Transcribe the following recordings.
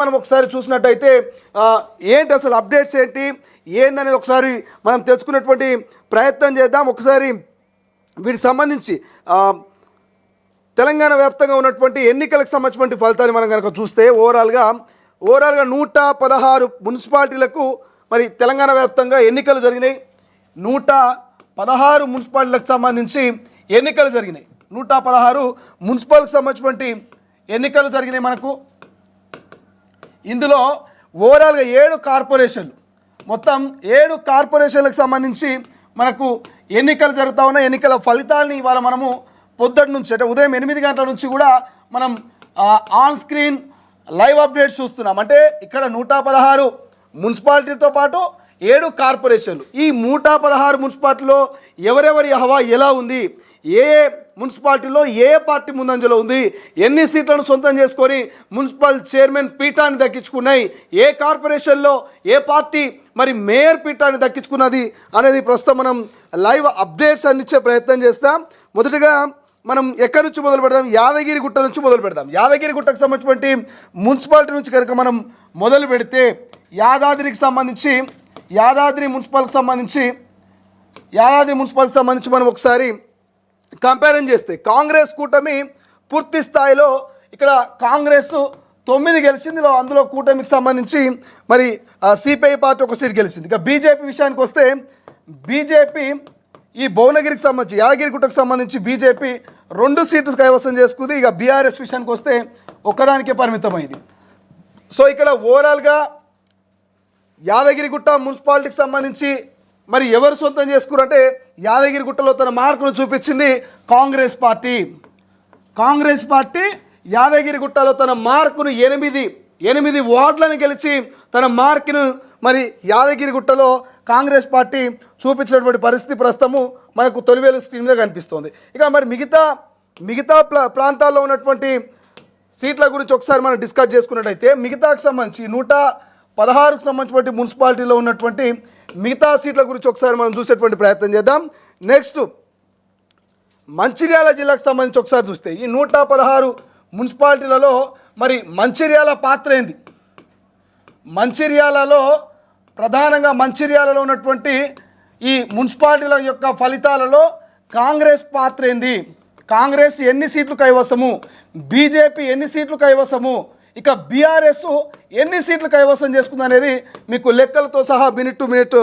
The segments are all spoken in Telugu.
మనం ఒకసారి చూసినట్టయితే ఏంటి అసలు అప్డేట్స్ ఏందనేది ఒకసారి మనం తెలుసుకునేటువంటి ప్రయత్నం చేద్దాం. ఒకసారి వీటికి సంబంధించి తెలంగాణ వ్యాప్తంగా ఉన్నటువంటి ఎన్నికలకు సంబంధించిన ఫలితాన్ని మనం కనుక చూస్తే ఓవరాల్గా 116 మున్సిపాలిటీలకు మరి తెలంగాణ వ్యాప్తంగా ఎన్నికలు జరిగినాయి. 116 మున్సిపాలిటీలకు సంబంధించి ఎన్నికలు జరిగినాయి. 116 మున్సిపాలిటీకి సంబంధించినటువంటి ఎన్నికలు జరిగినాయి. మనకు ఇందులో ఓవరాల్గా 7 కార్పొరేషన్లు, మొత్తం 7 కార్పొరేషన్లకు సంబంధించి మనకు ఎన్నికలు జరుగుతూ ఉన్నాయి. ఎన్నికల ఫలితాలని ఇవాళ మనము పొద్దుటి నుంచి అంటే ఉదయం 8 గంటల నుంచి కూడా మనం ఆన్ స్క్రీన్ లైవ్ అప్డేట్స్ చూస్తున్నాం. అంటే ఇక్కడ 116 మున్సిపాలిటీతో పాటు 7 కార్పొరేషన్లు. ఈ 116 మున్సిపాలిటీలో ఎవరెవరి హవా ఎలా ఉంది, ఏ మున్సిపాలిటీలో ఏ పార్టీ ముందంజలో ఉంది, ఎన్ని సీట్లను సొంతం చేసుకొని మున్సిపల్ చైర్మన్ పీఠాన్ని దక్కించుకున్నాయి, ఏ కార్పొరేషన్లో ఏ పార్టీ మరి మేయర్ పీఠాన్ని దక్కించుకున్నది అనేది ప్రస్తుతం మనం లైవ్ అప్డేట్స్ అందించే ప్రయత్నం చేస్తాం. మొదటగా మనం ఎక్కడి నుంచి మొదలు పెడదాం? యాదగిరిగుట్ట నుంచి మొదలు పెడదాం. యాదగిరిగుట్టకు సంబంధించినటువంటి మున్సిపాలిటీ నుంచి కనుక మనం మొదలు పెడితే యాదాద్రి మున్సిపాలిటీకి సంబంధించి మనం ఒకసారి కంపారిజన్ చేస్తే కాంగ్రెస్ కూటమి పూర్తి స్థాయిలో ఇక్కడ కాంగ్రెస్ 9 గెలిచింది. అందులో కూటమికి సంబంధించి మరి సిపిఐ పార్టీ ఒక సీట్ గెలిచింది. ఇక బీజేపీ విషయానికి వస్తే బీజేపీ ఈ భువనగిరికి సంబంధించి యాదగిరిగుట్టకు సంబంధించి బీజేపీ 2 సీట్లు కైవసం చేసుకుంది. ఇక బీఆర్ఎస్ విషయానికి వస్తే ఒక్కదానికే పరిమితమైంది. సో ఇక్కడ ఓవరాల్గా యాదగిరిగుట్ట మున్సిపాలిటీకి సంబంధించి మరి ఎవరు సొంతం చేసుకున్నారంటే యాదగిరిగుట్టలో తన మార్కును చూపించింది కాంగ్రెస్ పార్టీ. యాదగిరిగుట్టలో తన మార్కును 8 వార్డులను గెలిచి తన మార్కును మరి యాదగిరిగుట్టలో కాంగ్రెస్ పార్టీ చూపించినటువంటి పరిస్థితి ప్రస్తుతము మనకు తొలివేలు స్క్రీన్ మీద కనిపిస్తోంది. ఇక మరి మిగతా ప్రాంతాల్లో ఉన్నటువంటి సీట్ల గురించి ఒకసారి మనం డిస్కస్ చేసుకున్నట్టయితే మిగతాకు సంబంధించి 116కు సంబంధించినటువంటి మున్సిపాలిటీలో ఉన్నటువంటి మిగతా సీట్ల గురించి ఒకసారి మనం చూసేటువంటి ప్రయత్నం చేద్దాం. నెక్స్ట్ మంచిర్యాల జిల్లాకు సంబంధించి ఒకసారి చూస్తే ఈ 116 మున్సిపాలిటీలలో మరి మంచిర్యాల పాత్ర ఏంది, మంచిర్యాలలో ప్రధానంగా మంచిర్యాలలో ఉన్నటువంటి ఈ మున్సిపాలిటీల యొక్క ఫలితాలలో కాంగ్రెస్ పాత్ర ఏంది, కాంగ్రెస్ ఎన్ని సీట్లు కైవసము, బీజేపీ ఎన్ని సీట్లు కైవసము, ఇక బీఆర్ఎస్ ఎన్ని సీట్లు కైవసం చేసుకుంది అనేది మీకు లెక్కలతో సహా మినిట్ టు మినిట్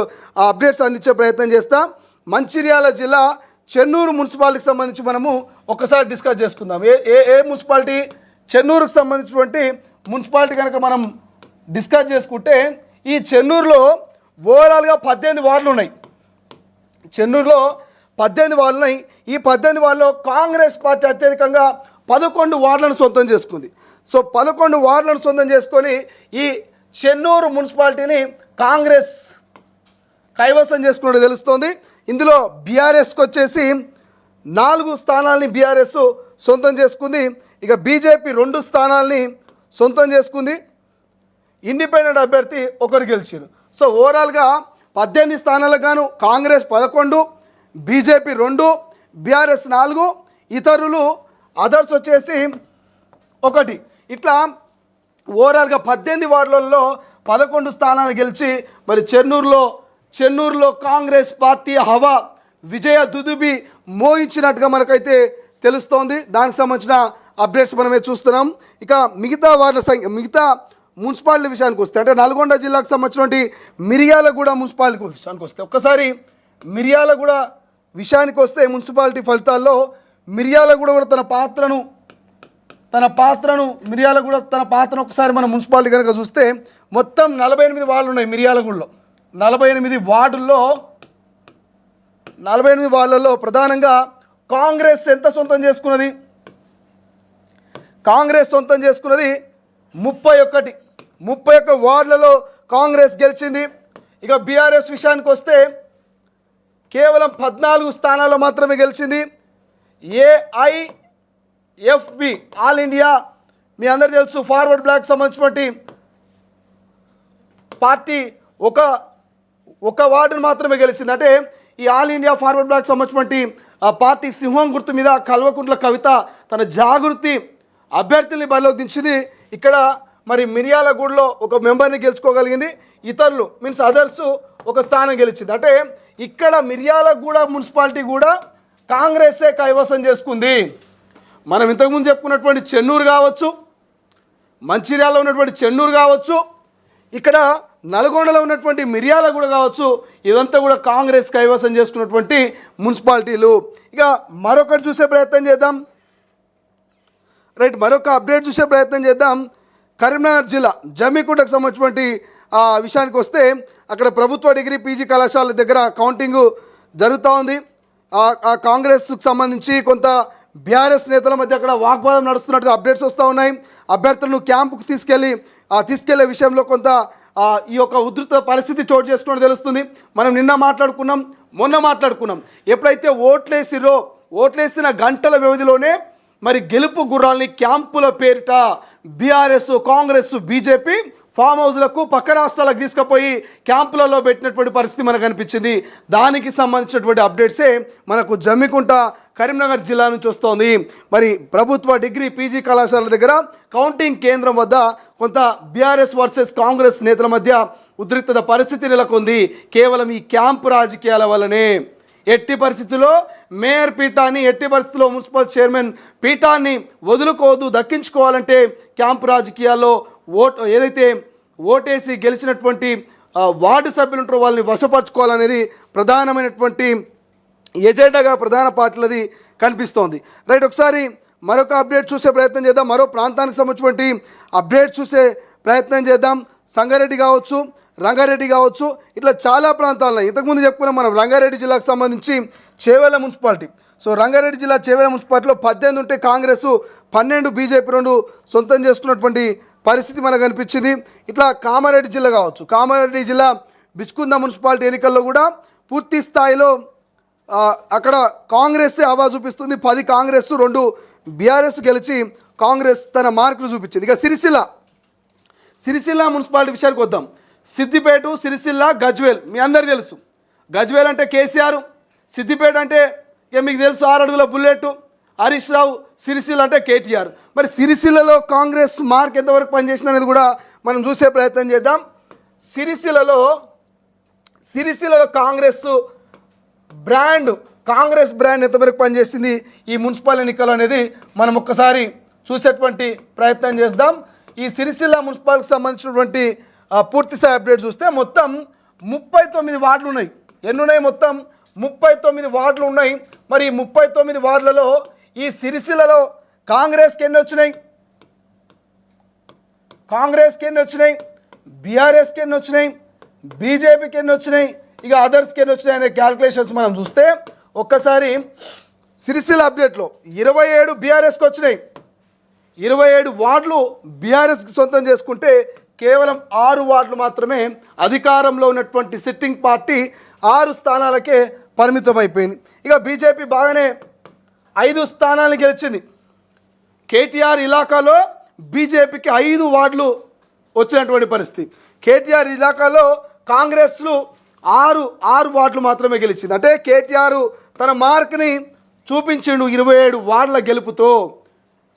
అప్డేట్స్ అందించే ప్రయత్నం చేస్తాం. మంచిర్యాల జిల్లా చెన్నూరు మున్సిపాలిటీకి సంబంధించి మనము ఒకసారి డిస్కస్ చేసుకుందాం. ఏ మున్సిపాలిటీ, చెన్నూరుకు సంబంధించినటువంటి మున్సిపాలిటీ కనుక మనం డిస్కస్ చేసుకుంటే ఈ చెన్నూరులో ఓవరాల్గా 18 వార్డులు ఉన్నాయి. చెన్నూరులో 18 వార్డులు ఉన్నాయి. ఈ 18 వార్డులో కాంగ్రెస్ పార్టీ అత్యధికంగా 11 వార్డులను సొంతం చేసుకుంది. సో 11 వార్డులను సొంతం చేసుకొని ఈ చెన్నూరు మున్సిపాలిటీని కాంగ్రెస్ కైవసం చేసుకున్నట్టు తెలుస్తోంది. ఇందులో బీఆర్ఎస్కి వచ్చేసి 4 స్థానాలని బీఆర్ఎస్ సొంతం చేసుకుంది. ఇక బీజేపీ 2 స్థానాలని సొంతం చేసుకుంది. ఇండిపెండెంట్ అభ్యర్థి ఒకరు గెలిచారు. సో ఓవరాల్గా 18 స్థానాలకు గాను కాంగ్రెస్ 11, బీజేపీ 2, బీఆర్ఎస్ 4, ఇతరులు అదర్స్ వచ్చేసి 1. ఇట్లా ఓవరాల్గా 18 వార్డులలో 11 స్థానాలు గెలిచి మరి చెన్నూరులో కాంగ్రెస్ పార్టీ హవా విజయ దుదుబి మోయించినట్టుగా మనకైతే తెలుస్తోంది. దానికి సంబంధించిన అప్డేట్స్ మనమే చూస్తున్నాం. ఇక మిగతా వార్డుల సంఖ్య, మిగతా మున్సిపాలిటీ విషయానికి వస్తే అంటే నల్గొండ జిల్లాకు సంబంధించినటువంటి మిర్యాలగూడ మున్సిపాలిటీ విషయానికి వస్తే ఒక్కసారి మిర్యాలగూడ విషయానికి వస్తే మున్సిపాలిటీ ఫలితాల్లో మిర్యాలగూడ కూడా తన పాత్రను ఒకసారి మన మున్సిపాలిటీ కనుక చూస్తే మొత్తం 48 వార్డులు ఉన్నాయి మిర్యాలగూడలో. 48 వార్డులలో ప్రధానంగా కాంగ్రెస్ ఎంత సొంతం చేసుకున్నది? కాంగ్రెస్ సొంతం చేసుకున్నది 31 వార్డులలో కాంగ్రెస్ గెలిచింది. ఇక బీఆర్ఎస్ విషయానికి వస్తే కేవలం 14 స్థానాల్లో మాత్రమే గెలిచింది. ఏఐఎఫ్బి ఆల్ ఇండియా మీ అందరు తెలుసు ఫార్వర్డ్ బ్లాక్ సంబంధించినటువంటి పార్టీ ఒక వార్డును మాత్రమే గెలిచింది. అంటే ఈ ఆల్ ఇండియా ఫార్వర్డ్ బ్లాక్ సంబంధించినటువంటి పార్టీ సింహం గుర్తు మీద కల్వకుంట్ల కవిత తన జాగృతి అభ్యర్థుల్ని బరిలోకి దించింది. ఇక్కడ మరి మిర్యాలగూడలో ఒక మెంబర్ని గెలుచుకోగలిగింది, ఇతరులు మీన్స్ అదర్స్ ఒక స్థానం గెలిచింది. అంటే ఇక్కడ మిర్యాలగూడ మున్సిపాలిటీ కూడా కాంగ్రెసే కైవసం చేసుకుంది. మనం ఇంతకుముందు చెప్పుకున్నటువంటి చెన్నూరు కావచ్చు, మంచిర్యాలలో ఉన్నటువంటి చెన్నూరు కావచ్చు, ఇక్కడ నల్గొండలో ఉన్నటువంటి మిర్యాలగూడ కావచ్చు, ఇదంతా కూడా కాంగ్రెస్ కైవసం చేసుకున్నటువంటి మున్సిపాలిటీలు. ఇక మరొకటి చూసే ప్రయత్నం చేద్దాం. రైట్, మరొక అప్డేట్ చూసే ప్రయత్నం చేద్దాం. కరీంనగర్ జిల్లా జమ్మికుంటకు సంబంధించినటువంటి విషయానికి వస్తే అక్కడ ప్రభుత్వ డిగ్రీ పీజీ కళాశాల దగ్గర కౌంటింగ్ జరుగుతూ ఉంది. ఆ కాంగ్రెస్కు సంబంధించి కొంత బీఆర్ఎస్ నేతల మధ్య అక్కడ వాగ్వాదం నడుస్తున్నట్టుగా అప్డేట్స్ వస్తూ ఉన్నాయి. అభ్యర్థులను క్యాంపుకు తీసుకెళ్లే విషయంలో కొంత ఈ యొక్క ఉధృత పరిస్థితి చోటు చేసుకున్నట్టు తెలుస్తుంది. మనం నిన్న మాట్లాడుకున్నాం, మొన్న మాట్లాడుకున్నాం. ఎప్పుడైతే ఓట్లేసిన గంటల వ్యవధిలోనే మరి గెలుపు గుర్రాల్ని క్యాంపుల పేరిట బీఆర్ఎస్, కాంగ్రెస్, బీజేపీ ఫామ్ హౌస్లకు పక్క రాష్ట్రాలకు తీసుకుపోయి క్యాంపులలో పెట్టినటువంటి పరిస్థితి మనకు కనిపించింది. దానికి సంబంధించినటువంటి అప్డేట్సే మనకు జమ్మికుంట కరీంనగర్ జిల్లా నుంచి వస్తోంది. మరి ప్రభుత్వ డిగ్రీ పీజీ కళాశాల దగ్గర కౌంటింగ్ కేంద్రం వద్ద కొంత బీఆర్ఎస్ వర్సెస్ కాంగ్రెస్ నేతల మధ్య ఉద్రిక్తత పరిస్థితి నెలకొంది. కేవలం ఈ క్యాంపు రాజకీయాల వల్లనే. ఎట్టి పరిస్థితుల్లో మేయర్ పీఠాన్ని, ఎట్టి పరిస్థితుల్లో మున్సిపల్ చైర్మన్ పీఠాన్ని వదులుకోవద్దు, దక్కించుకోవాలంటే క్యాంపు రాజకీయాల్లో ఏదైతే ఓటేసి గెలిచినటువంటి వార్డు సభ్యులు ఉంటారో వాళ్ళని వశపరచుకోవాలనేది ప్రధానమైనటువంటి ఎజెండాగా ప్రధాన పార్టీలది కనిపిస్తోంది. రైట్, ఒకసారి మరొక అప్డేట్ చూసే ప్రయత్నం చేద్దాం. మరో ప్రాంతానికి సంబంధించినటువంటి అప్డేట్ చూసే ప్రయత్నం చేద్దాం. సంగారెడ్డి కావచ్చు, రంగారెడ్డి కావచ్చు, ఇట్లా చాలా ప్రాంతాల్లో ఇంతకుముందు చెప్పుకున్నాం మనం. రంగారెడ్డి జిల్లాకు సంబంధించి చేవెళ్ళ మున్సిపాలిటీ. సో రంగారెడ్డి జిల్లా చేవెళ్ళ మున్సిపాలిటీలో 18 ఉంటే కాంగ్రెస్ 12, బీజేపీ 2 సొంతం చేసుకున్నటువంటి పరిస్థితి మనకు కనిపించింది. ఇట్లా కామారెడ్డి జిల్లా కావచ్చు, కామారెడ్డి జిల్లా బిచ్కుంద మున్సిపాలిటీ ఎన్నికల్లో కూడా పూర్తి స్థాయిలో అక్కడ కాంగ్రెస్ హవా చూపిస్తుంది. 10 కాంగ్రెస్, 2 బీఆర్ఎస్ గెలిచి కాంగ్రెస్ తన మార్కులు చూపించింది. ఇక సిరిసిల్ల మున్సిపాలిటీ విషయానికి వద్దాం. సిద్దిపేట, సిరిసిల్ల, గజ్వేల్ మీ అందరికీ తెలుసు. గజ్వేల్ అంటే కేసీఆర్, సిద్దిపేట అంటే ఇక మీకు తెలుసు 6 అడుగుల బుల్లెట్ హరీష్ రావు, సిరిసిల్ల అంటే కేటీఆర్. మరి సిరిసిల్లలో కాంగ్రెస్ మార్క్ ఎంతవరకు పనిచేసింది అనేది కూడా మనం చూసే ప్రయత్నం చేద్దాం. సిరిసిల్లలో కాంగ్రెస్ బ్రాండ్ ఎంతవరకు పనిచేసింది ఈ మున్సిపల్ ఎన్నికలు అనేది మనం ఒక్కసారి చూసేటువంటి ప్రయత్నం చేద్దాం. ఈ సిరిసిల్ల మున్సిపాలిటీకి సంబంధించినటువంటి పూర్తిస్థాయి అప్డేట్ చూస్తే మొత్తం 39 వార్డులు ఉన్నాయి. ఎన్ని ఉన్నాయి? మొత్తం 39 వార్డులు ఉన్నాయి. మరి 39 వార్డులలో ఈ సిరిసిల్లలో కాంగ్రెస్కి ఎన్ని వచ్చినాయి, బీఆర్ఎస్కి ఎన్ని వచ్చినాయి, బీజేపీకి ఎన్ని వచ్చినాయి, ఇక అదర్స్కి ఎన్ని వచ్చినాయి అనే క్యాల్కులేషన్స్ మనం చూస్తే ఒక్కసారి సిరిసిల్ల అప్డేట్లో 27 బీఆర్ఎస్కి వచ్చినాయి. 27 వార్డులు బీఆర్ఎస్కి సొంతం చేసుకుంటే కేవలం 6 వార్డులు మాత్రమే అధికారంలో ఉన్నటువంటి సిట్టింగ్ పార్టీ 6 స్థానాలకే పరిమితం అయిపోయింది. ఇక బీజేపీ బాగానే 5 స్థానాలను గెలిచింది. కేటీఆర్ ఇలాకాలో బీజేపీకి 5 వార్డులు వచ్చినటువంటి పరిస్థితి. కేటీఆర్ ఇలాకాలో కాంగ్రెస్లు 6 వార్డులు మాత్రమే గెలిచింది. అంటే కేటీఆర్ తన మార్క్ని చూపించిండు 27 వార్డుల గెలుపుతో.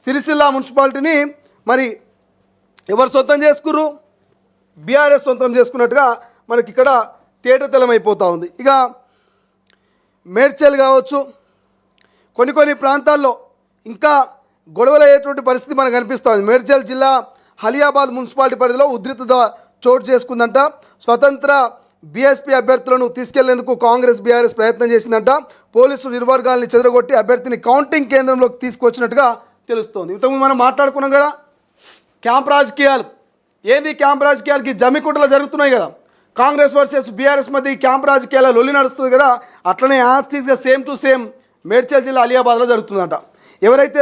సిరిసిల్ల మున్సిపాలిటీని మరి ఎవరు సొంతం చేసుకుర్రు? బీఆర్ఎస్ సొంతం చేసుకున్నట్టుగా మనకి ఇక్కడ తేటతెల్లమైపోతూ ఉంది. ఇక మేడ్చల్ కావచ్చు, కొన్ని ప్రాంతాల్లో ఇంకా గొడవలు అయ్యేటువంటి పరిస్థితి మనకు కనిపిస్తుంది. మేడ్చల్ జిల్లా హలియాబాద్ మున్సిపాలిటీ పరిధిలో ఉద్రిక్తత చోటు చేసుకుందంట. స్వతంత్ర బీఎస్పీ అభ్యర్థులను తీసుకెళ్లేందుకు కాంగ్రెస్ బీఆర్ఎస్ ప్రయత్నం చేసిందంట. పోలీసులు నిర్వర్గాల్ని చెదరగొట్టి అభ్యర్థిని కౌంటింగ్ కేంద్రంలోకి తీసుకొచ్చినట్టుగా తెలుస్తోంది. ఇంతకుముందు మనం మాట్లాడుకున్నాం కదా క్యాంప్ రాజకీయాలు. ఏది క్యాంప్ రాజకీయాలకి జమ్మికుంటలో జరుగుతున్నాయి కదా, కాంగ్రెస్ వర్సెస్ బీఆర్ఎస్ మధ్య ఈ క్యాంప్ రాజకీయాల లొల్లి నడుస్తుంది కదా, అట్లనే యాస్టీస్గా సేమ్ టు సేమ్ మేడ్చల్ జిల్లా అలియాబాద్లో జరుగుతుందంట. ఎవరైతే